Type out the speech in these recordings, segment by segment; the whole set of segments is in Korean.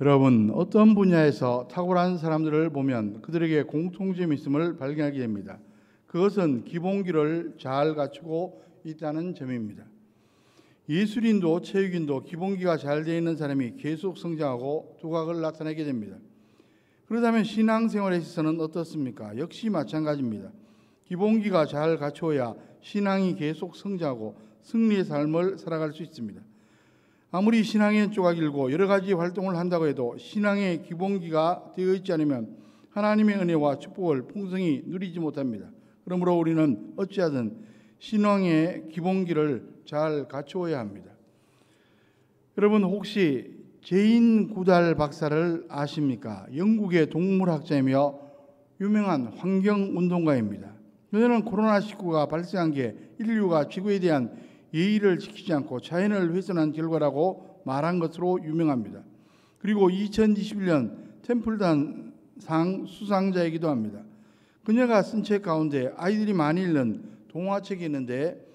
여러분, 어떤 분야에서 탁월한 사람들을 보면 그들에게 공통점이 있음을 발견하게 됩니다. 그것은 기본기를 잘 갖추고 있다는 점입니다. 예술인도 체육인도 기본기가 잘 되어 있는 사람이 계속 성장하고 두각을 나타내게 됩니다. 그렇다면 신앙생활에 있어서는 어떻습니까? 역시 마찬가지입니다. 기본기가 잘 갖추어야 신앙이 계속 성장하고 승리의 삶을 살아갈 수 있습니다. 아무리 신앙의 연조가 길고 여러 가지 활동을 한다고 해도 신앙의 기본기가 되어 있지 않으면 하나님의 은혜와 축복을 풍성히 누리지 못합니다. 그러므로 우리는 어찌하든 신앙의 기본기를 잘 갖추어야 합니다. 여러분, 혹시 제인 구달 박사를 아십니까? 영국의 동물학자이며 유명한 환경운동가입니다. 그녀는 코로나19가 발생한 게 인류가 지구에 대한 예의를 지키지 않고 자연을 훼손한 결과라고 말한 것으로 유명합니다. 그리고 2021년 템플단상 수상자이기도 합니다. 그녀가 쓴 책 가운데 아이들이 많이 읽는 동화책이 있는데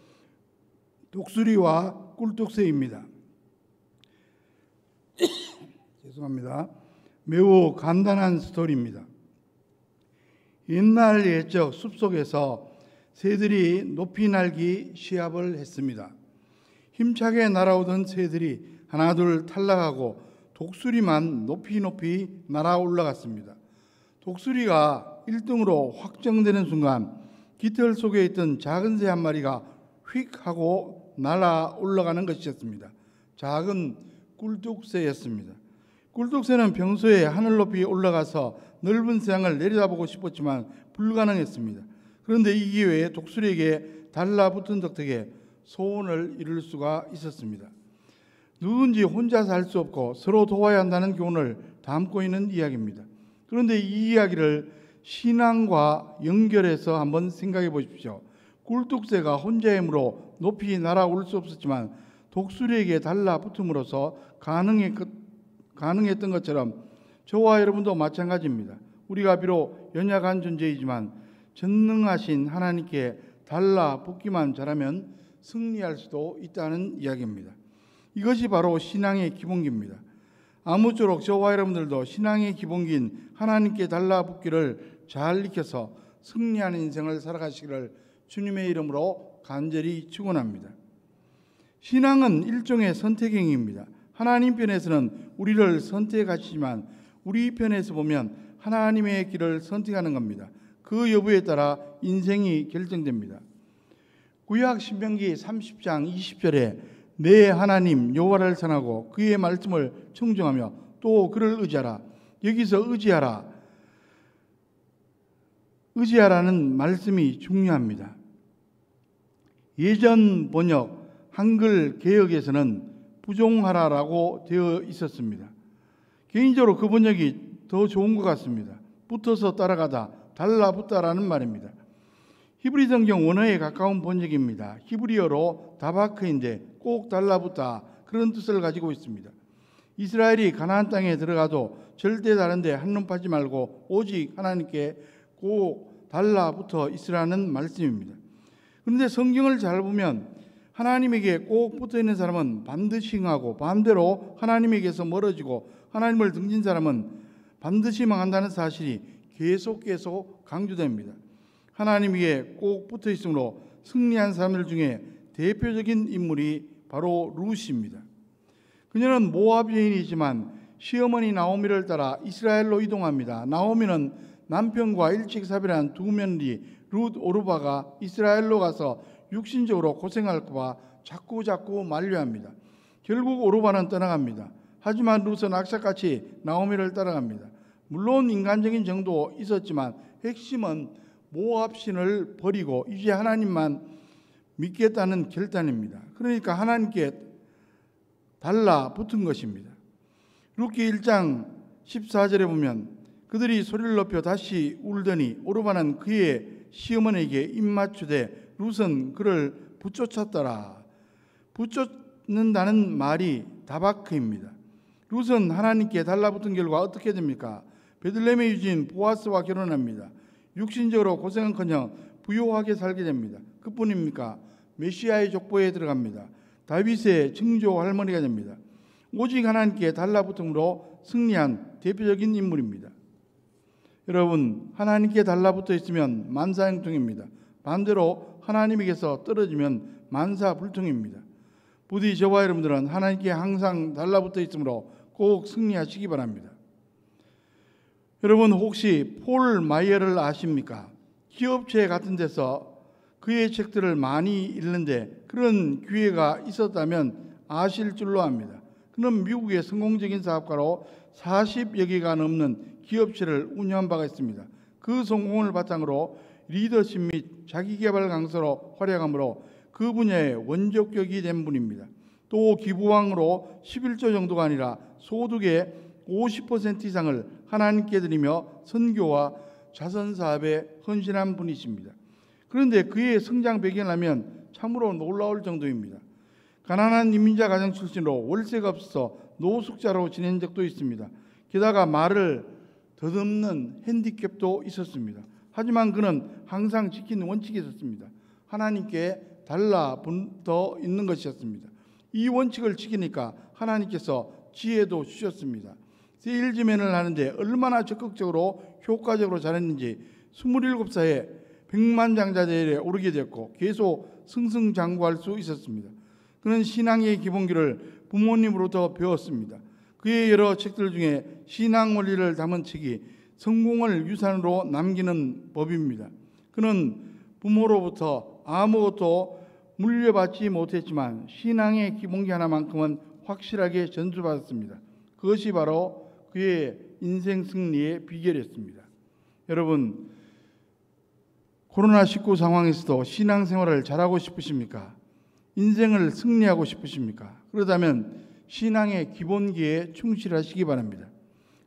독수리와 꿀독새입니다. 죄송합니다. 매우 간단한 스토리입니다. 옛날 옛적 숲속에서 새들이 높이 날기 시합을 했습니다. 힘차게 날아오던 새들이 하나둘 탈락하고 독수리만 높이 날아 올라갔습니다. 독수리가 1등으로 확정되는 순간 깃털 속에 있던 작은 새 한 마리가 휙 하고 날아 올라가는 것이었습니다. 작은 꿀독새였습니다. 꿀독새는 평소에 하늘 높이 올라가서 넓은 세상을 내려다보고 싶었지만 불가능했습니다. 그런데 이 기회에 독수리에게 달라붙은 덕택에 소원을 이룰 수가 있었습니다. 누군지 혼자서 할 수 없고 서로 도와야 한다는 교훈을 담고 있는 이야기입니다. 그런데 이 이야기를 신앙과 연결해서 한번 생각해 보십시오. 꿀독새가 혼자의 힘으로 높이 날아올 수 없었지만 독수리에게 달라붙음으로써 가능했던 것처럼 저와 여러분도 마찬가지입니다. 우리가 비록 연약한 존재이지만 전능하신 하나님께 달라붙기만 잘하면 승리할 수도 있다는 이야기입니다. 이것이 바로 신앙의 기본기입니다. 아무쪼록 저와 여러분들도 신앙의 기본기인 하나님께 달라붙기를 잘 익혀서 승리하는 인생을 살아가시기를 주님의 이름으로 간절히 축원합니다. 신앙은 일종의 선택행위입니다. 하나님 편에서는 우리를 선택하시지만 우리 편에서 보면 하나님의 길을 선택하는 겁니다. 그 여부에 따라 인생이 결정됩니다. 구약 신명기 30장 20절에 내 하나님 여호와를 선하고 그의 말씀을 청종하며 또 그를 의지하라. 여기서 의지하라는 말씀이 중요합니다. 예전 번역 한글 개역에서는 부종하라라고 되어 있었습니다. 개인적으로 그 번역이 더 좋은 것 같습니다. 붙어서 따라가다, 달라붙다라는 말입니다. 히브리 성경 원어에 가까운 번역입니다. 히브리어로 다바크인데 꼭 달라붙다 그런 뜻을 가지고 있습니다. 이스라엘이 가나안 땅에 들어가도 절대 다른 데 한눈 파지 말고 오직 하나님께 꼭 달라붙어 있으라는 말씀입니다. 그런데 성경을 잘 보면 하나님에게 꼭 붙어 있는 사람은 반드시 응하고 반대로 하나님에게서 멀어지고 하나님을 등진 사람은 반드시 망한다는 사실이 계속 강조됩니다. 하나님에게 꼭 붙어 있으므로 승리한 사람들 중에 대표적인 인물이 바로 룻입니다. 그녀는 모압 여인이지만 시어머니 나오미를 따라 이스라엘로 이동합니다. 나오미는 남편과 일찍 사별한 두 며느리 룻 오르바가 이스라엘로 가서 육신적으로 고생할까 봐 자꾸 만류합니다. 결국 오르바는 떠나갑니다. 하지만 룻은 악착같이 나오미를 따라갑니다. 물론 인간적인 정도 있었지만 핵심은 모압 신을 버리고 이제 하나님만 믿겠다는 결단입니다. 그러니까 하나님께 달라붙은 것입니다. 룻기 1장 14절에 보면 그들이 소리를 높여 다시 울더니 오르바는 그의 시어머니에게 입맞추되 룻은 그를 붙쫓았더라. 붙쫓는다는 말이 다바크입니다. 룻은 하나님께 달라붙은 결과 어떻게 됩니까? 베들레헴의 유지인 보아스와 결혼합니다. 육신적으로 고생은커녕 부유하게 살게 됩니다. 그뿐입니까? 메시아의 족보에 들어갑니다. 다윗의 증조 할머니가 됩니다. 오직 하나님께 달라붙음으로 승리한 대표적인 인물입니다. 여러분, 하나님께 달라붙어 있으면 만사형통입니다. 반대로 하나님에게서 떨어지면 만사불통입니다. 부디 저와 여러분들은 하나님께 항상 달라붙어 있으므로 꼭 승리하시기 바랍니다. 여러분, 혹시 폴 마이어를 아십니까? 기업체 같은 데서 그의 책들을 많이 읽는데 그런 기회가 있었다면 아실 줄로 압니다. 그는 미국의 성공적인 사업가로 40여 개가 넘는 기업체를 운영한 바가 있습니다. 그 성공을 바탕으로 리더십 및 자기개발 강사로 활약함으로 그 분야의 원조격이 된 분입니다. 또 기부왕으로 11조 정도가 아니라 소득의 50% 이상을 하나님께 드리며 선교와 자선사업에 헌신한 분이십니다. 그런데 그의 성장 배경을 하면 참으로 놀라울 정도입니다. 가난한 이민자 가정 출신으로 월세가 없어서 노숙자로 지낸 적도 있습니다. 게다가 말을 더듬는 핸디캡도 있었습니다. 하지만 그는 항상 지킨 원칙이 있었습니다. 하나님께 달라붙어 있는 것이었습니다. 이 원칙을 지키니까 하나님께서 지혜도 주셨습니다. 세일즈맨을 하는데 얼마나 적극적으로 효과적으로 잘했는지 27살에 백만장자대에 오르게 되었고 계속 승승장구할 수 있었습니다. 그는 신앙의 기본기를 부모님으로부터 배웠습니다. 그의 여러 책들 중에 신앙 원리를 담은 책이 성공을 유산으로 남기는 법입니다. 그는 부모로부터 아무것도 물려받지 못했지만 신앙의 기본기 하나만큼은 확실하게 전수받았습니다. 그것이 바로 그의 인생 승리의 비결이었습니다. 여러분, 코로나19 상황에서도 신앙생활을 잘하고 싶으십니까? 인생을 승리하고 싶으십니까? 그렇다면 신앙의 기본기에 충실하시기 바랍니다.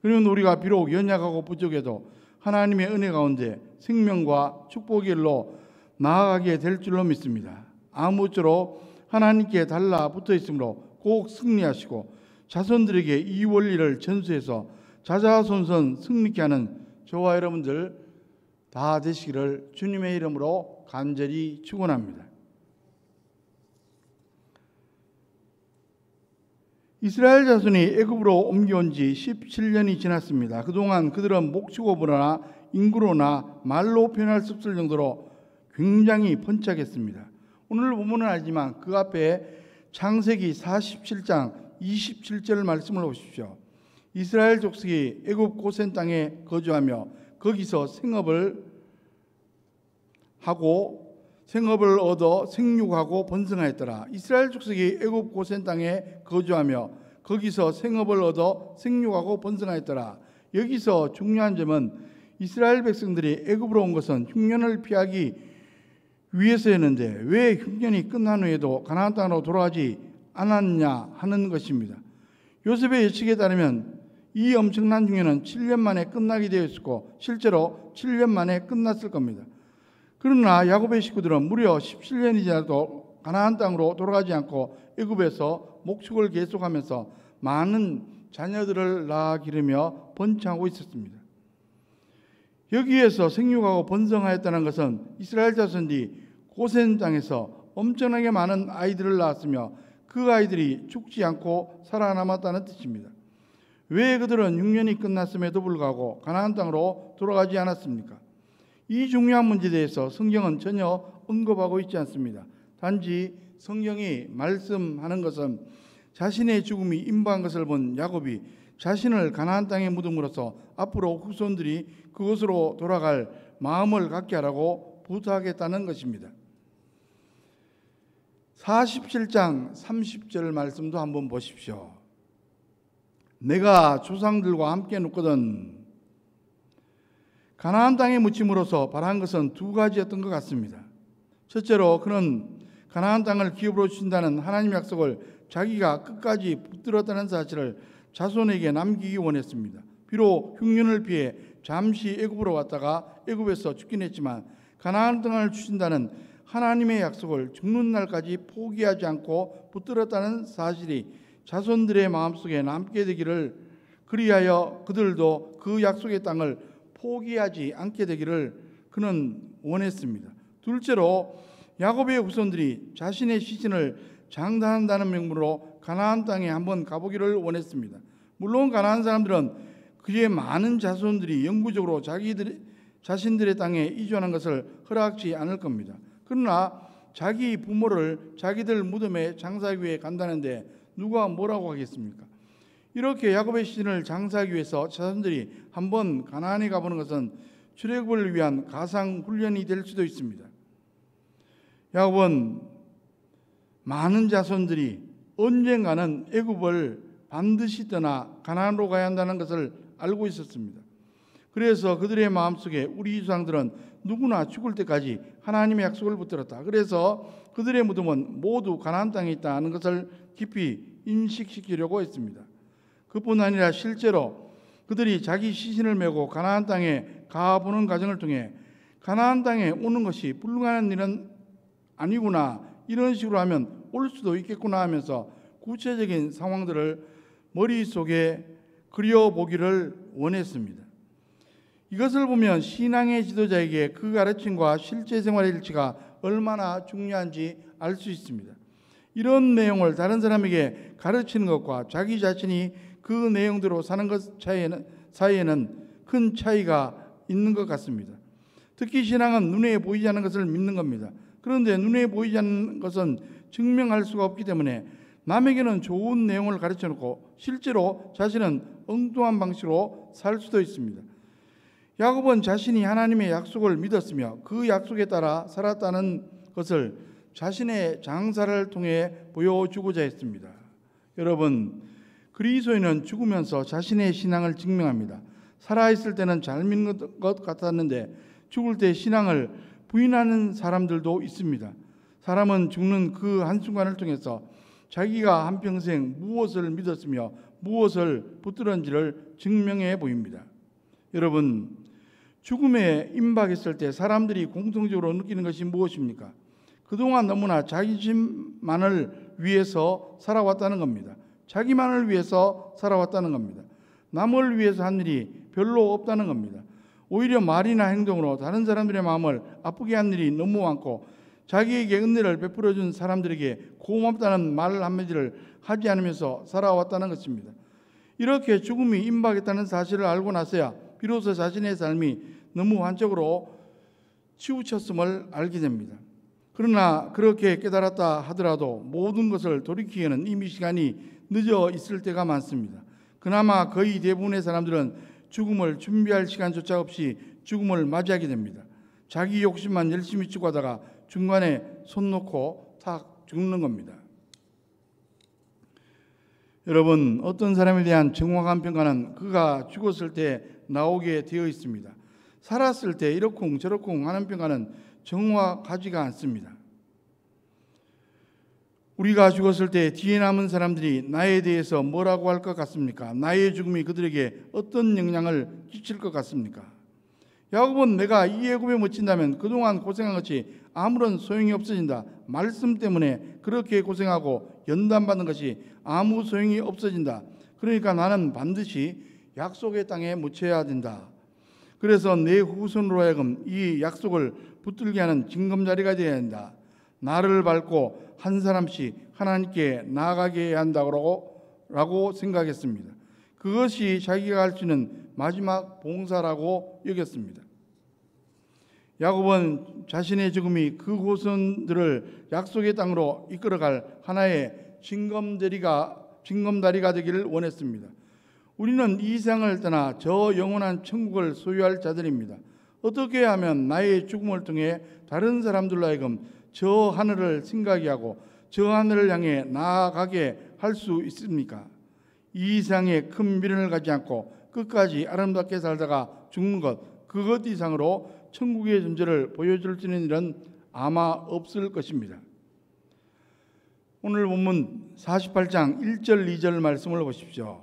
그러면 우리가 비록 연약하고 부족해도 하나님의 은혜 가운데 생명과 축복의 길로 나아가게 될 줄로 믿습니다. 아무쪼록 하나님께 달라붙어 있으므로 꼭 승리하시고 자손들에게 이 원리를 전수해서 자자손손 승리케 하는 저와 여러분들 다 되시기를 주님의 이름으로 간절히 축원합니다. 이스라엘 자손이 애굽으로 옮겨온 지 17년이 지났습니다. 그동안 그들은 목축업으로나 인구로나 말로 표현할 수 없을 정도로 굉장히 번창했습니다. 오늘 본문은 알지만 그 앞에 창세기 47장 27절 말씀을 보십시오. 이스라엘 족속이 애굽 고센 땅에 거주하며 거기서 생업을 얻어 생육하고 번성하였더라. 이스라엘 족속이 애굽 고센 땅에 거주하며 거기서 생업을 얻어 생육하고 번성하였더라. 여기서 중요한 점은 이스라엘 백성들이 애굽으로 온 것은 흉년을 피하기 위해서였는데 왜 흉년이 끝난 후에도 가나안 땅으로 돌아가지 않았냐 하는 것입니다. 요셉의 예측에 따르면 이 엄청난 흉년은 7년 만에 끝나게 되어 있었고 실제로 7년 만에 끝났을 겁니다. 그러나 야곱의 식구들은 무려 17년이 지나도 가나안 땅으로 돌아가지 않고 애굽에서 목축을 계속하면서 많은 자녀들을 낳아 기르며 번창하고 있었습니다. 여기에서 생육하고 번성하였다는 것은 이스라엘 자손들이 고센 땅에서 엄청나게 많은 아이들을 낳았으며 그 아이들이 죽지 않고 살아남았다는 뜻입니다. 왜 그들은 6년이 끝났음에도 불구하고 가나안 땅으로 돌아가지 않았습니까? 이 중요한 문제에 대해서 성경은 전혀 언급하고 있지 않습니다. 단지 성경이 말씀하는 것은 자신의 죽음이 임박한 것을 본 야곱이 자신을 가나안 땅에 묻음으로써 앞으로 후손들이 그곳으로 돌아갈 마음을 갖게 하라고 부탁했다는 것입니다. 47장 30절 말씀도 한번 보십시오. 내가 조상들과 함께 눕거든. 가나안 땅에 묻힘으로써 바란 것은 두 가지였던 것 같습니다. 첫째로 그는 가나안 땅을 기업으로 주신다는 하나님의 약속을 자기가 끝까지 붙들었다는 사실을 자손에게 남기기 원했습니다. 비록 흉년을 피해 잠시 애굽으로 왔다가 애굽에서 죽긴 했지만 가나안 땅을 주신다는 하나님의 약속을 죽는 날까지 포기하지 않고 붙들었다는 사실이 자손들의 마음속에 남게 되기를, 그리하여 그들도 그 약속의 땅을 포기하지 않게 되기를 그는 원했습니다. 둘째로 야곱의 후손들이 자신의 시신을 장사한다는 명목으로 가나안 땅에 한번 가보기를 원했습니다. 물론 가나안 사람들은 그의 많은 자손들이 영구적으로 자신들의 땅에 이주하는 것을 허락지 않을 겁니다. 그러나 자기 부모를 자기들 무덤에 장사하기 위해 간다는데 누가 뭐라고 하겠습니까? 이렇게 야곱의 시신을 장사하기 위해서 자손들이 한번 가나안에 가보는 것은 출애굽을 위한 가상 훈련이 될 수도 있습니다. 야곱은 많은 자손들이 언젠가는 애굽을 반드시 떠나 가나안으로 가야 한다는 것을 알고 있었습니다. 그래서 그들의 마음속에 우리 조상들은 누구나 죽을 때까지 하나님의 약속을 붙들었다. 그래서 그들의 무덤은 모두 가나안 땅에 있다는 것을 깊이 인식시키려고 했습니다. 그뿐 아니라 실제로 그들이 자기 시신을 메고 가나안 땅에 가보는 과정을 통해 가나안 땅에 오는 것이 불가능한 일은 아니구나, 이런 식으로 하면 올 수도 있겠구나 하면서 구체적인 상황들을 머릿속에 그려보기를 원했습니다. 이것을 보면 신앙의 지도자에게 그 가르침과 실제 생활의 일치가 얼마나 중요한지 알 수 있습니다. 이런 내용을 다른 사람에게 가르치는 것과 자기 자신이 그 내용대로 사는 것 사이에는 큰 차이가 있는 것 같습니다. 특히 신앙은 눈에 보이지 않는 것을 믿는 겁니다. 그런데 눈에 보이지 않는 것은 증명할 수가 없기 때문에 남에게는 좋은 내용을 가르쳐 놓고 실제로 자신은 엉뚱한 방식으로 살 수도 있습니다. 야곱은 자신이 하나님의 약속을 믿었으며 그 약속에 따라 살았다는 것을 자신의 장사를 통해 보여주고자 했습니다. 여러분, 그리스도인은 죽으면서 자신의 신앙을 증명합니다. 살아있을 때는 잘 믿는 것 같았는데 죽을 때 신앙을 부인하는 사람들도 있습니다. 사람은 죽는 그 한순간을 통해서 자기가 한평생 무엇을 믿었으며 무엇을 붙들었는지를 증명해 보입니다. 여러분, 죽음에 임박했을 때 사람들이 공통적으로 느끼는 것이 무엇입니까? 그동안 너무나 자기 자신만을 위해서 살아왔다는 겁니다. 자기만을 위해서 살아왔다는 겁니다. 남을 위해서 한 일이 별로 없다는 겁니다. 오히려 말이나 행동으로 다른 사람들의 마음을 아프게 한 일이 너무 많고 자기에게 은혜를 베풀어준 사람들에게 고맙다는 말 한마디를 하지 않으면서 살아왔다는 것입니다. 이렇게 죽음이 임박했다는 사실을 알고 나서야 비로소 자신의 삶이 너무 한쪽으로 치우쳤음을 알게 됩니다. 그러나 그렇게 깨달았다 하더라도 모든 것을 돌이키기에는 이미 시간이 늦어 있을 때가 많습니다. 그나마 거의 대부분의 사람들은 죽음을 준비할 시간조차 없이 죽음을 맞이하게 됩니다. 자기 욕심만 열심히 추구하다가 중간에 손 놓고 탁 죽는 겁니다. 여러분, 어떤 사람에 대한 정확한 평가는 그가 죽었을 때 나오게 되어 있습니다. 살았을 때 이러쿵 저러쿵 하는 평가는 정확하지가 않습니다. 우리가 죽었을 때 뒤에 남은 사람들이 나에 대해서 뭐라고 할 것 같습니까? 나의 죽음이 그들에게 어떤 영향을 끼칠 것 같습니까? 야곱은 내가 이 애굽에 묻힌다면 그동안 고생한 것이 아무런 소용이 없어진다. 말씀 때문에 그렇게 고생하고 연단받는 것이 아무 소용이 없어진다. 그러니까 나는 반드시 약속의 땅에 묻혀야 된다. 그래서 내 후손으로 하여금 이 약속을 붙들게 하는 징검다리가 되어야 한다. 나를 밟고 한 사람씩 하나님께 나아가게 해야 한다고 생각했습니다. 그것이 자기가 할 수 있는 마지막 봉사라고 여겼습니다. 야곱은 자신의 죽음이 그 후손들을 약속의 땅으로 이끌어갈 하나의 징검다리가 되기를 원했습니다. 우리는 이 세상을 떠나 저 영원한 천국을 소유할 자들입니다. 어떻게 하면 나의 죽음을 통해 다른 사람들로 하여금 저 하늘을 생각하게 하고 저 하늘을 향해 나아가게 할 수 있습니까? 이 세상에 큰 미련을 가지 않고 끝까지 아름답게 살다가 죽는 것, 그것 이상으로 천국의 존재를 보여줄 수 있는 일은 아마 없을 것입니다. 오늘 본문 48장 1절 2절 말씀을 보십시오.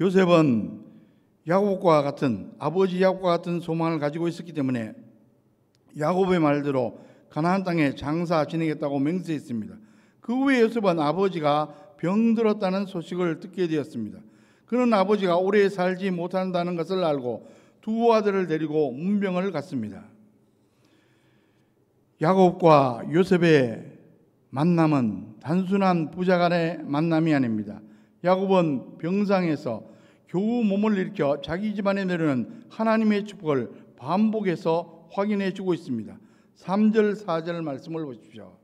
요셉은 아버지 야곱과 같은 소망을 가지고 있었기 때문에 야곱의 말대로 가나안 땅에 장사 지내겠다고 맹세했습니다. 그 후에 요셉은 아버지가 병들었다는 소식을 듣게 되었습니다. 그는 아버지가 오래 살지 못한다는 것을 알고 두 아들을 데리고 문병을 갔습니다. 야곱과 요셉의 만남은 단순한 부자 간의 만남이 아닙니다. 야곱은 병상에서 겨우 몸을 일으켜 자기 집안에 내려오는 하나님의 축복을 반복해서 확인해 주고 있습니다. 3절 4절 말씀을 보십시오.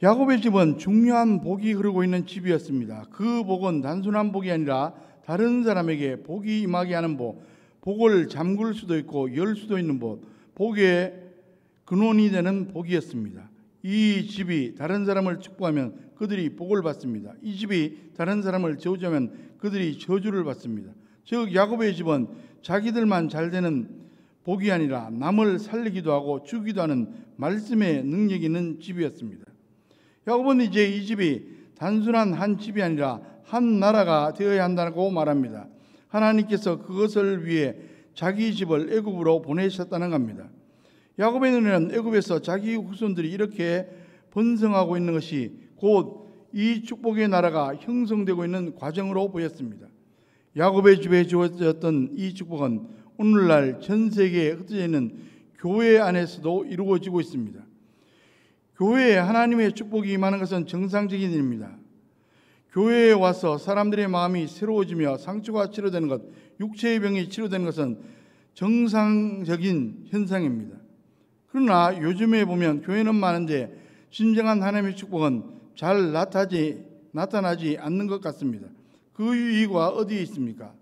야곱의 집은 중요한 복이 흐르고 있는 집이었습니다. 그 복은 단순한 복이 아니라 다른 사람에게 복이 임하게 하는 복, 복을 잠글 수도 있고 열 수도 있는 복, 복의 근원이 되는 복이었습니다. 이 집이 다른 사람을 축복하면 그들이 복을 받습니다. 이 집이 다른 사람을 저주하면 그들이 저주를 받습니다. 즉 야곱의 집은 자기들만 잘 되는 복이 아니라 남을 살리기도 하고 주기도 하는 말씀의 능력이 있는 집이었습니다. 야곱은 이제 이 집이 단순한 한 집이 아니라 한 나라가 되어야 한다고 말합니다. 하나님께서 그것을 위해 자기 집을 애굽으로 보내셨다는 겁니다. 야곱의 눈에는 애굽에서 자기 후손들이 이렇게 번성하고 있는 것이 곧 이 축복의 나라가 형성되고 있는 과정으로 보였습니다. 야곱의 집에 주어졌던 이 축복은 오늘날 전 세계에 흩어져 있는 교회 안에서도 이루어지고 있습니다. 교회에 하나님의 축복이 임하는 것은 정상적인 일입니다. 교회에 와서 사람들의 마음이 새로워지며 상처가 치료되는 것, 육체의 병이 치료되는 것은 정상적인 현상입니다. 그러나 요즘에 보면 교회는 많은데 진정한 하나님의 축복은 잘 나타나지 않는 것 같습니다. 그 이유가 어디에 있습니까?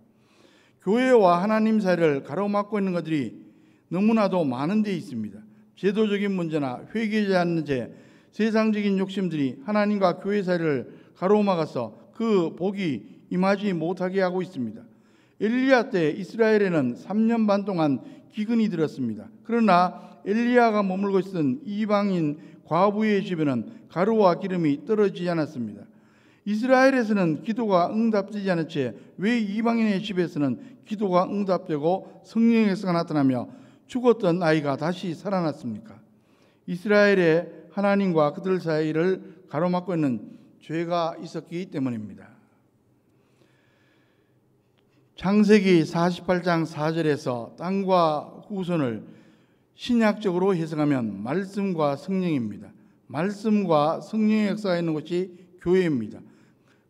교회와 하나님 사이를 가로막고 있는 것들이 너무나도 많은 데 있습니다. 제도적인 문제나 회개하지 않는 죄, 세상적인 욕심들이 하나님과 교회 사이를 가로막아서 그 복이 임하지 못하게 하고 있습니다. 엘리야 때 이스라엘에는 3년 반 동안 기근이 들었습니다. 그러나 엘리야가 머물고 있었던 이방인 과부의 집에는 가루와 기름이 떨어지지 않았습니다. 이스라엘에서는 기도가 응답되지 않은 채 왜 이방인의 집에서는 기도가 응답되고 성령의 역사가 나타나며 죽었던 아이가 다시 살아났습니까? 이스라엘의 하나님과 그들 사이를 가로막고 있는 죄가 있었기 때문입니다. 창세기 48장 4절에서 땅과 후손을 신약적으로 해석하면 말씀과 성령입니다. 말씀과 성령의 역사가 있는 곳이 교회입니다.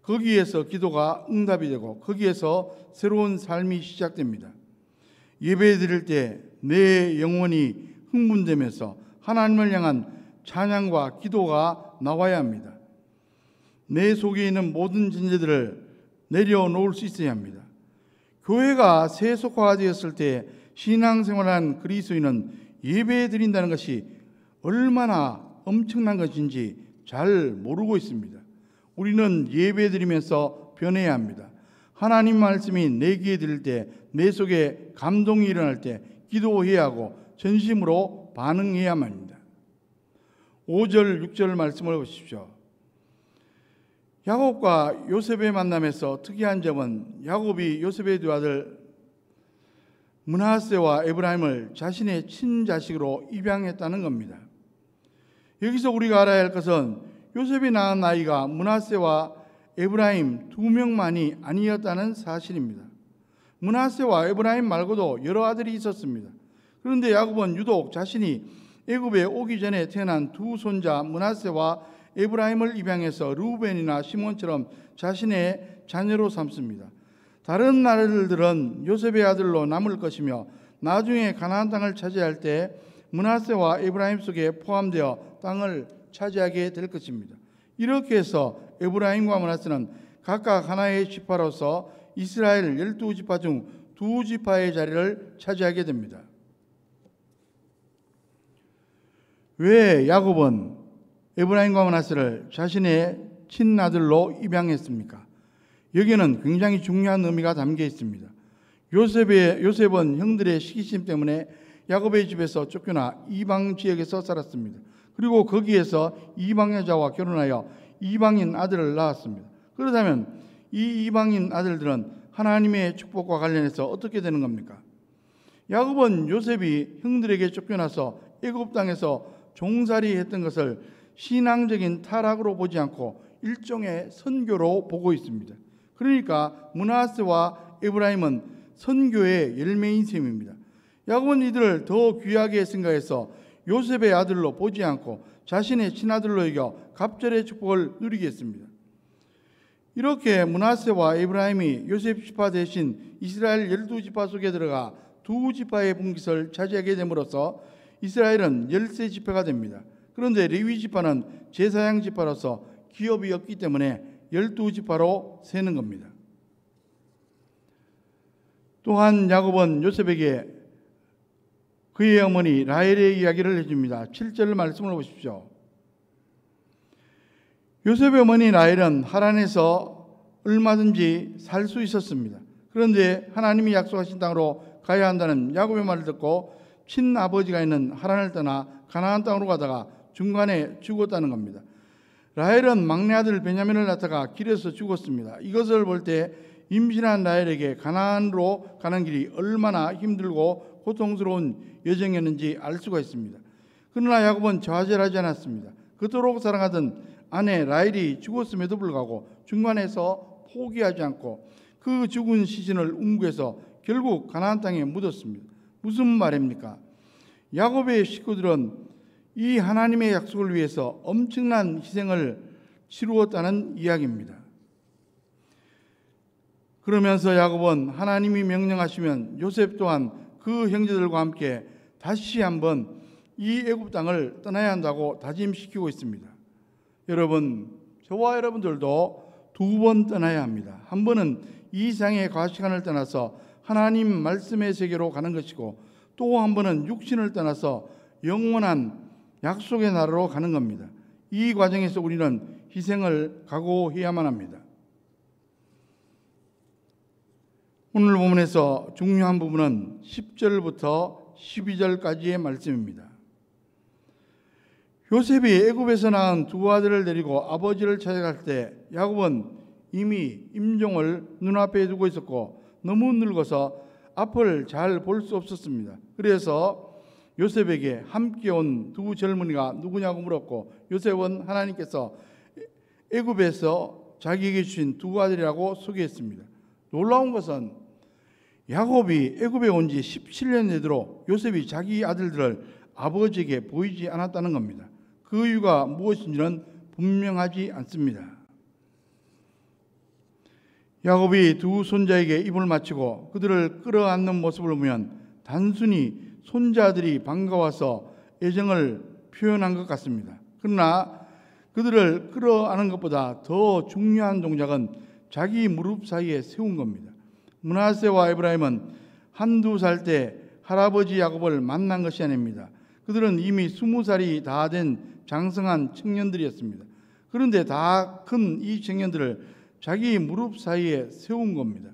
거기에서 기도가 응답이 되고 거기에서 새로운 삶이 시작됩니다. 예배 드릴 때 내 영혼이 흥분되면서 하나님을 향한 찬양과 기도가 나와야 합니다. 내 속에 있는 모든 존재들을 내려놓을 수 있어야 합니다. 교회가 세속화되었을 때 신앙생활한 그리스도인은 예배 드린다는 것이 얼마나 엄청난 것인지 잘 모르고 있습니다. 우리는 예배 드리면서 변해야 합니다. 하나님 말씀이 내 귀에 들릴 때, 내 속에 감동이 일어날 때 기도해야 하고 전심으로 반응해야만 합니다. 5절 6절 말씀을 보십시오. 야곱과 요셉의 만남에서 특이한 점은 야곱이 요셉의 두 아들 므낫세와 에브라임을 자신의 친자식으로 입양했다는 겁니다. 여기서 우리가 알아야 할 것은 요셉이 낳은 아이가 므낫세와 에브라임 두 명만이 아니었다는 사실입니다. 므낫세와 에브라임 말고도 여러 아들이 있었습니다. 그런데 야곱은 유독 자신이 애굽에 오기 전에 태어난 두 손자 므낫세와 에브라임을 입양해서 르우벤이나 시몬처럼 자신의 자녀로 삼습니다. 다른 아들들은 요셉의 아들로 남을 것이며 나중에 가나안 땅을 차지할 때 므낫세와 에브라임 속에 포함되어 땅을 차지하게 될 것입니다. 이렇게 해서 에브라임과 므낫세는 각각 하나의 지파로서 이스라엘 12지파 중 2지파의 자리를 차지하게 됩니다. 왜 야곱은 에브라임과 므낫세를 자신의 친아들로 입양했습니까? 여기에는 굉장히 중요한 의미가 담겨 있습니다. 요셉은 형들의 시기심 때문에 야곱의 집에서 쫓겨나 이방 지역에서 살았습니다. 그리고 거기에서 이방 여자와 결혼하여 이방인 아들을 낳았습니다. 그렇다면 이 이방인 아들들은 하나님의 축복과 관련해서 어떻게 되는 겁니까? 야곱은 요셉이 형들에게 쫓겨나서 애굽 땅에서 종살이 했던 것을 신앙적인 타락으로 보지 않고 일종의 선교로 보고 있습니다. 그러니까 므낫세와 에브라임은 선교의 열매인 셈입니다. 야곱은 이들을 더 귀하게 생각해서 요셉의 아들로 보지 않고 자신의 친아들로 여겨 갑절의 축복을 누리게 했습니다. 이렇게 므낫세와 에브라임이 요셉 지파 대신 이스라엘 12지파 속에 들어가 2지파의 분깃을 차지하게 됨으로써 이스라엘은 13지파가 됩니다. 그런데 레위 지파는 제사장 지파로서 기업이 없기 때문에 12지파로 세는 겁니다. 또한 야곱은 요셉에게 그의 어머니 라헬의 이야기를 해줍니다. 7절 말씀을 보십시오. 요셉의 어머니 라헬은 하란에서 얼마든지 살 수 있었습니다. 그런데 하나님이 약속하신 땅으로 가야 한다는 야곱의 말을 듣고 친아버지가 있는 하란을 떠나 가나안 땅으로 가다가 중간에 죽었다는 겁니다. 라헬은 막내 아들 베냐민을 낳다가 길에서 죽었습니다. 이것을 볼 때 임신한 라헬에게 가나안으로 가는 길이 얼마나 힘들고 고통스러운 여정이었는지 알 수가 있습니다. 그러나 야곱은 좌절하지 않았습니다. 그토록 사랑하던 아내 라헬이 죽었음에도 불구하고 중간에서 포기하지 않고 그 죽은 시신을 운구해서 결국 가나안 땅에 묻었습니다. 무슨 말입니까? 야곱의 식구들은 이 하나님의 약속을 위해서 엄청난 희생을 치루었다는 이야기입니다. 그러면서 야곱은 하나님이 명령하시면 요셉 또한 그 형제들과 함께 다시 한번 이 애굽 땅을 떠나야 한다고 다짐시키고 있습니다. 여러분, 저와 여러분들도 2번 떠나야 합니다. 한 번은 이 세상의 과시간을 떠나서 하나님 말씀의 세계로 가는 것이고, 또 한 번은 육신을 떠나서 영원한 약속의 나라로 가는 겁니다. 이 과정에서 우리는 희생을 각오해야만 합니다. 오늘 본문에서 중요한 부분은 10절부터 12절까지의 말씀입니다. 요셉이 애굽에서 낳은 2 아들을 데리고 아버지를 찾아갈 때 야곱은 이미 임종을 눈앞에 두고 있었고 너무 늙어서 앞을 잘 볼 수 없었습니다. 그래서 요셉에게 함께 온 2 젊은이가 누구냐고 물었고, 요셉은 하나님께서 애굽에서 자기에게 주신 2 아들이라고 소개했습니다. 놀라운 것은 야곱이 애굽에 온 지 17년 되도록 요셉이 자기 아들들을 아버지에게 보이지 않았다는 겁니다. 그 이유가 무엇인지는 분명하지 않습니다. 야곱이 2 손자에게 입을 맞추고 그들을 끌어안는 모습을 보면 단순히 손자들이 반가워서 애정을 표현한 것 같습니다. 그러나 그들을 끌어안는 것보다 더 중요한 동작은 자기 무릎 사이에 세운 겁니다. 므낫세와 에브라임은 1~2살 때 할아버지 야곱을 만난 것이 아닙니다. 그들은 이미 20살이 다 된 장성한 청년들이었습니다. 그런데 다 큰 이 청년들을 자기 무릎 사이에 세운 겁니다.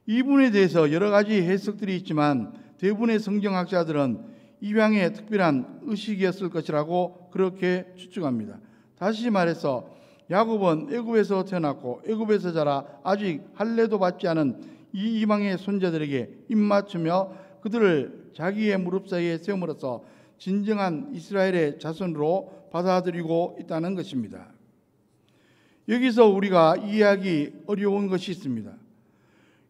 이 부분에 대해서 여러 가지 해석들이 있지만 대부분의 성경학자들은 입양의 특별한 의식이었을 것이라고 그렇게 추측합니다. 다시 말해서 야곱은 애굽에서 태어났고 애굽에서 자라 아직 할례도 받지 않은 이 이방의 손자들에게 입맞추며 그들을 자기의 무릎 사이에 세움으로써 진정한 이스라엘의 자손으로 받아들이고 있다는 것입니다. 여기서 우리가 이해하기 어려운 것이 있습니다.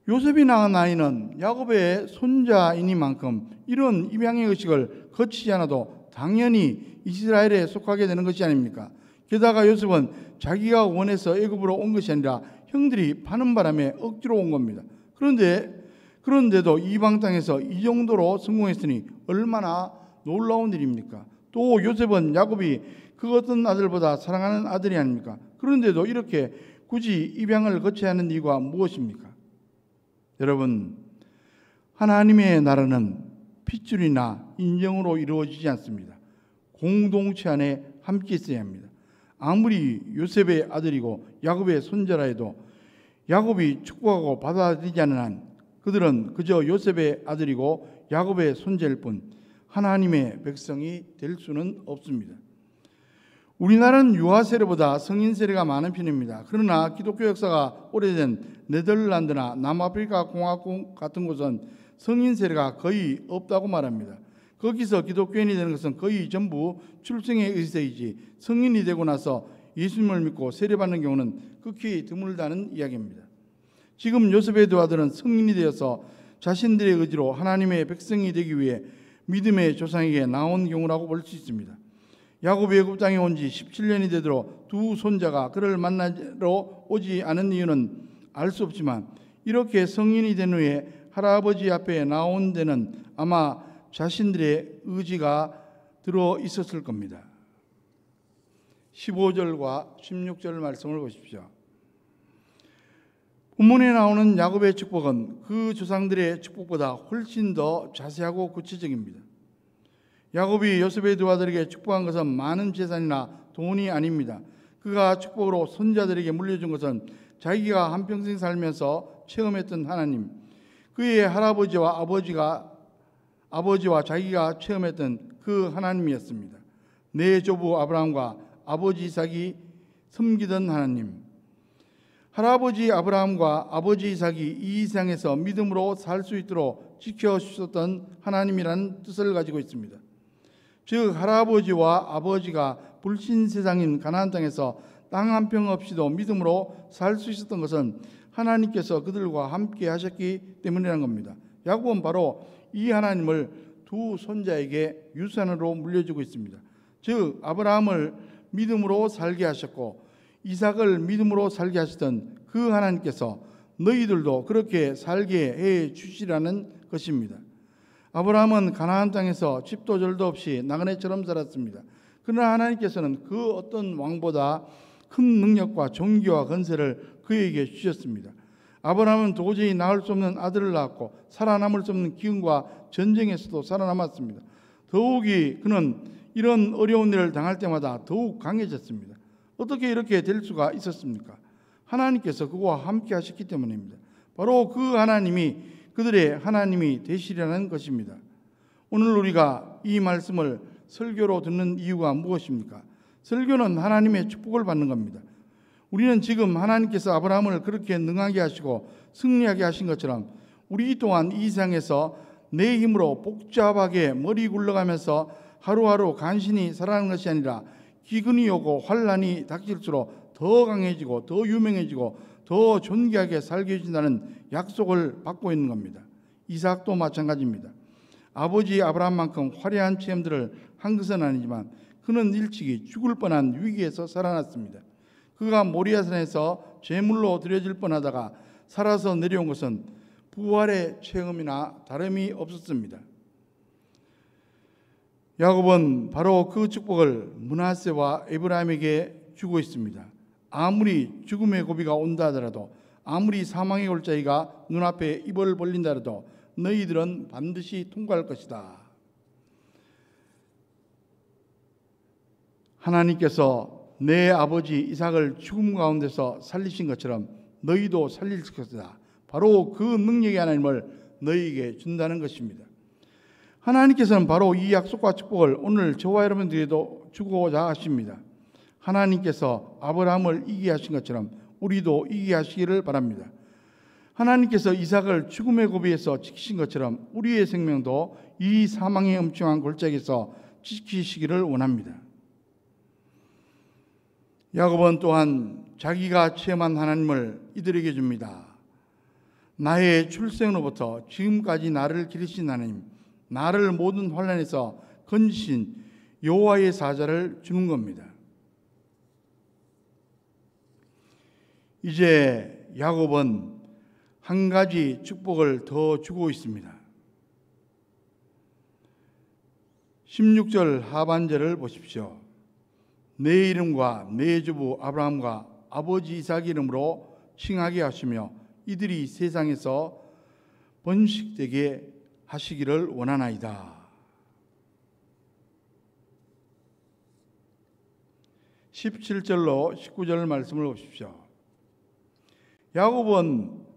요셉이 낳은 아이는 야곱의 손자이니만큼 이런 입양의 의식을 거치지 않아도 당연히 이스라엘에 속하게 되는 것이 아닙니까? 게다가 요셉은 자기가 원해서 애굽으로 온 것이 아니라 형들이 파는 바람에 억지로 온 겁니다. 그런데도 이방 땅에서 이 정도로 성공했으니 얼마나 놀라운 일입니까? 또 요셉은 야곱이 그 어떤 아들보다 사랑하는 아들이 아닙니까? 그런데도 이렇게 굳이 입양을 거쳐야 하는 이유가 무엇입니까? 여러분, 하나님의 나라는 핏줄이나 인정으로 이루어지지 않습니다. 공동체 안에 함께 있어야 합니다. 아무리 요셉의 아들이고 야곱의 손자라 해도 야곱이 축복하고 받아들이지 않는 한 그들은 그저 요셉의 아들이고 야곱의 손자일 뿐 하나님의 백성이 될 수는 없습니다. 우리나라는 유아 세례보다 성인 세례가 많은 편입니다. 그러나 기독교 역사가 오래된 네덜란드나 남아프리카 공화국 같은 곳은 성인 세례가 거의 없다고 말합니다. 거기서 기독교인이 되는 것은 거의 전부 출생의 의세이지 성인이 되고 나서 예수님을 믿고 세례받는 경우는 극히 드물다는 이야기입니다. 지금 요셉의 2 아들은 성인이 되어서 자신들의 의지로 하나님의 백성이 되기 위해 믿음의 조상에게 나온 경우라고 볼 수 있습니다. 야곱이 애굽 땅에 온 지 17년이 되도록 두 손자가 그를 만나러 오지 않은 이유는 알 수 없지만 이렇게 성인이 된 후에 할아버지 앞에 나온 데는 아마 자신들의 의지가 들어 있었을 겁니다. 15절과 16절 말씀을 보십시오. 본문에 나오는 야곱의 축복은 그 조상들의 축복보다 훨씬 더 자세하고 구체적입니다. 야곱이 요셉의 두 아들에게 축복한 것은 많은 재산이나 돈이 아닙니다. 그가 축복으로 손자들에게 물려준 것은 자기가 한평생 살면서 체험했던 하나님, 그의 할아버지와 아버지와 자기가 체험했던 그 하나님이었습니다. 내 조부 아브라함과 아버지 이삭이 섬기던 하나님, 할아버지 아브라함과 아버지 이삭이 이 세상에서 믿음으로 살 수 있도록 지켜주셨던 하나님이라는 뜻을 가지고 있습니다. 즉 할아버지와 아버지가 불신 세상인 가나안 땅에서 땅 한 평 없이도 믿음으로 살 수 있었던 것은 하나님께서 그들과 함께 하셨기 때문이라는 겁니다. 야곱은 바로 이 하나님을 두 손자에게 유산으로 물려주고 있습니다. 즉 아브라함을 믿음으로 살게 하셨고 이삭을 믿음으로 살게 하시던 그 하나님께서 너희들도 그렇게 살게 해 주시라는 것입니다. 아브라함은 가나안 땅에서 집도 절도 없이 나그네처럼 살았습니다. 그러나 하나님께서는 그 어떤 왕보다 큰 능력과 존귀와 건세를 그에게 주셨습니다. 아브라함은 도저히 낳을 수 없는 아들을 낳았고 살아남을 수 없는 기근과 전쟁에서도 살아남았습니다. 더욱이 그는 이런 어려운 일을 당할 때마다 더욱 강해졌습니다. 어떻게 이렇게 될 수가 있었습니까? 하나님께서 그와 함께 하셨기 때문입니다. 바로 그 하나님이 그들의 하나님이 되시려는 것입니다. 오늘 우리가 이 말씀을 설교로 듣는 이유가 무엇입니까? 설교는 하나님의 축복을 받는 겁니다. 우리는 지금 하나님께서 아브라함을 그렇게 능하게 하시고 승리하게 하신 것처럼 우리 또한 이 세상에서 내 힘으로 복잡하게 머리 굴러가면서 하루하루 간신히 살아가는 것이 아니라 기근이 오고 환난이 닥칠수록 더 강해지고 더 유명해지고 더 존귀하게 살게 해준다는 약속을 받고 있는 겁니다. 이삭도 마찬가지입니다. 아버지 아브라함만큼 화려한 체험들을 한 것은 아니지만 그는 일찍이 죽을 뻔한 위기에서 살아났습니다. 그가 모리아산에서 제물로 드려질 뻔하다가 살아서 내려온 것은 부활의 체험이나 다름이 없었습니다. 야곱은 바로 그 축복을 므낫세와 에브라임에게 주고 있습니다. 아무리 죽음의 고비가 온다 하더라도 아무리 사망의 골짜기가 눈앞에 입을 벌린다 하더라도 너희들은 반드시 통과할 것이다. 하나님께서 내 아버지 이삭을 죽음 가운데서 살리신 것처럼 너희도 살릴 것이다. 바로 그 능력의 하나님을 너희에게 준다는 것입니다. 하나님께서는 바로 이 약속과 축복을 오늘 저와 여러분들에게도 주고자 하십니다. 하나님께서 아브라함을 이기게 하신 것처럼 우리도 이기게 하시기를 바랍니다. 하나님께서 이삭을 죽음의 고비에서 지키신 것처럼 우리의 생명도 이 사망의 엄청난 골짜기에서 지키시기를 원합니다. 야곱은 또한 자기가 체험한 하나님을 이들에게 줍니다. 나의 출생으로부터 지금까지 나를 기르신 하나님, 나를 모든 환난에서 건지신 여호와의 사자를 주는 겁니다. 이제 야곱은 한 가지 축복을 더 주고 있습니다. 16절 하반절을 보십시오. 내 이름과 내 주부 아브라함과 아버지 이삭 이름으로 칭하게 하시며 이들이 세상에서 번식되게 하시기를 원하나이다. 17절로 19절 말씀을 보십시오.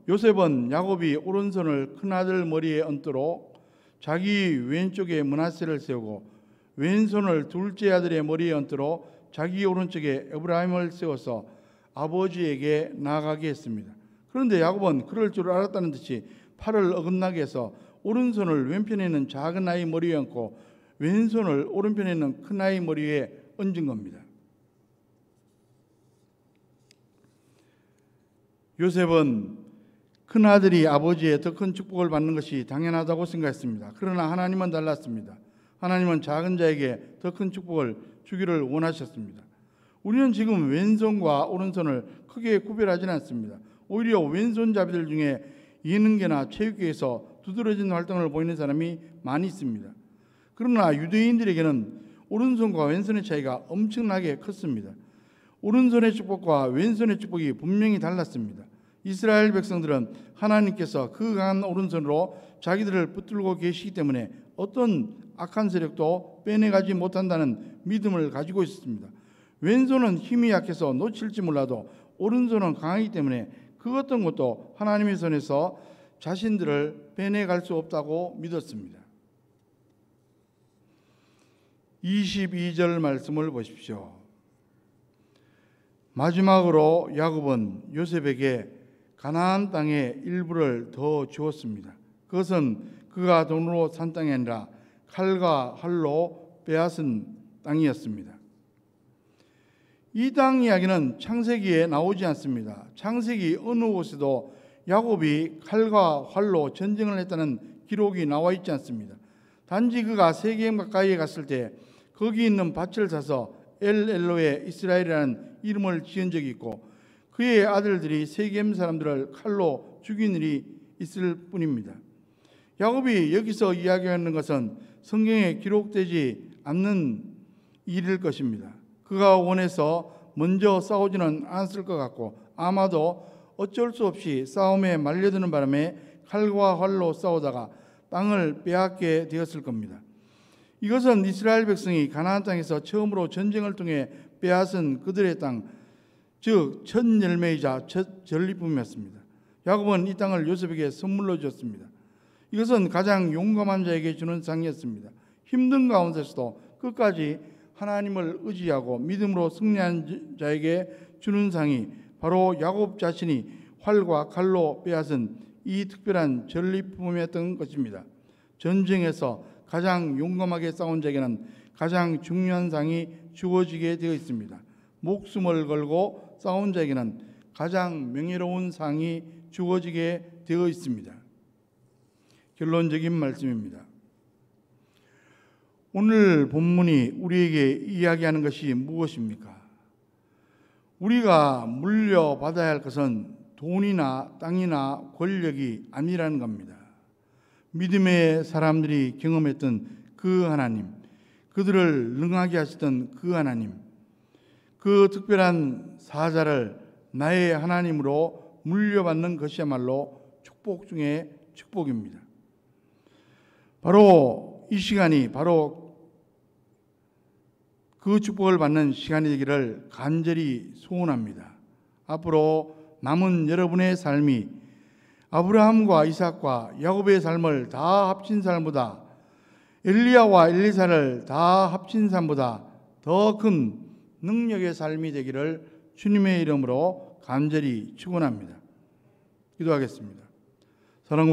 요셉은 야곱이 오른손을 큰아들 머리에 얹도록 자기 왼쪽에 므낫세를 세우고 왼손을 둘째 아들의 머리에 얹도록 자기 오른쪽에 에브라임을 세워서 아버지에게 나아가게 했습니다. 그런데 야곱은 그럴 줄 알았다는 듯이 팔을 어긋나게 해서 오른손을 왼편에 있는 작은 아이 머리에 얹고 왼손을 오른편에 있는 큰 아이 머리에 얹은 겁니다. 요셉은 큰아들이 아버지의 더 큰 축복을 받는 것이 당연하다고 생각했습니다. 그러나 하나님은 달랐습니다. 하나님은 작은 자에게 더 큰 축복을 주기를 원하셨습니다. 우리는 지금 왼손과 오른손을 크게 구별하지는 않습니다. 오히려 왼손잡이들 중에 예능계나 체육계에서 두드러진 활동을 보이는 사람이 많이 있습니다. 그러나 유대인들에게는 오른손과 왼손의 차이가 엄청나게 컸습니다. 오른손의 축복과 왼손의 축복이 분명히 달랐습니다. 이스라엘 백성들은 하나님께서 그 강한 오른손으로 자기들을 붙들고 계시기 때문에 어떤 악한 세력도 빼내가지 못한다는 믿음을 가지고 있었습니다. 왼손은 힘이 약해서 놓칠지 몰라도 오른손은 강하기 때문에 그 어떤 것도 하나님의 손에서 자신들을 빼내갈 수 없다고 믿었습니다. 22절 말씀을 보십시오. 마지막으로 야곱은 요셉에게 가나안 땅의 일부를 더 주었습니다. 그것은 그가 돈으로 산 땅이 아니라 칼과 활로 빼앗은 땅이었습니다. 이 땅 이야기는 창세기에 나오지 않습니다. 창세기 어느 곳에도 야곱이 칼과 활로 전쟁을 했다는 기록이 나와 있지 않습니다. 단지 그가 세겜 가까이에 갔을 때 거기 있는 밭을 사서 엘엘로에 이스라엘이라는 이름을 지은 적이 있고 그의 아들들이 세겜 사람들을 칼로 죽인 일이 있을 뿐입니다. 야곱이 여기서 이야기하는 것은 성경에 기록되지 않는 일일 것입니다. 그가 원해서 먼저 싸우지는 않았을 것 같고 아마도 어쩔 수 없이 싸움에 말려드는 바람에 칼과 활로 싸우다가 땅을 빼앗게 되었을 겁니다. 이것은 이스라엘 백성이 가나안 땅에서 처음으로 전쟁을 통해 빼앗은 그들의 땅, 즉 첫 열매이자 첫 전리품이었습니다. 야곱은 이 땅을 요셉에게 선물로 줬습니다. 이것은 가장 용감한 자에게 주는 상이었습니다. 힘든 가운데서도 끝까지 하나님을 의지하고 믿음으로 승리한 자에게 주는 상이 바로 야곱 자신이 활과 칼로 빼앗은 이 특별한 전리품이었던 것입니다. 전쟁에서 가장 용감하게 싸운 자에게는 가장 중요한 상이 주어지게 되어 있습니다. 목숨을 걸고 싸운 자에게는 가장 명예로운 상이 주어지게 되어 있습니다. 결론적인 말씀입니다. 오늘 본문이 우리에게 이야기하는 것이 무엇입니까? 우리가 물려받아야 할 것은 돈이나 땅이나 권력이 아니라는 겁니다. 믿음의 사람들이 경험했던 그 하나님, 그들을 능하게 하시던 그 하나님, 그 특별한 사자를 나의 하나님으로 물려받는 것이야말로 축복 중에 축복입니다. 바로 이 시간이 바로 그 축복을 받는 시간이 되기를 간절히 소원합니다. 앞으로 남은 여러분의 삶이 아브라함과 이삭과 야곱의 삶을 다 합친 삶보다 엘리야와 엘리사를 다 합친 삶보다 더 큰 능력의 삶이 되기를 주님의 이름으로 간절히 축원합니다. 기도하겠습니다.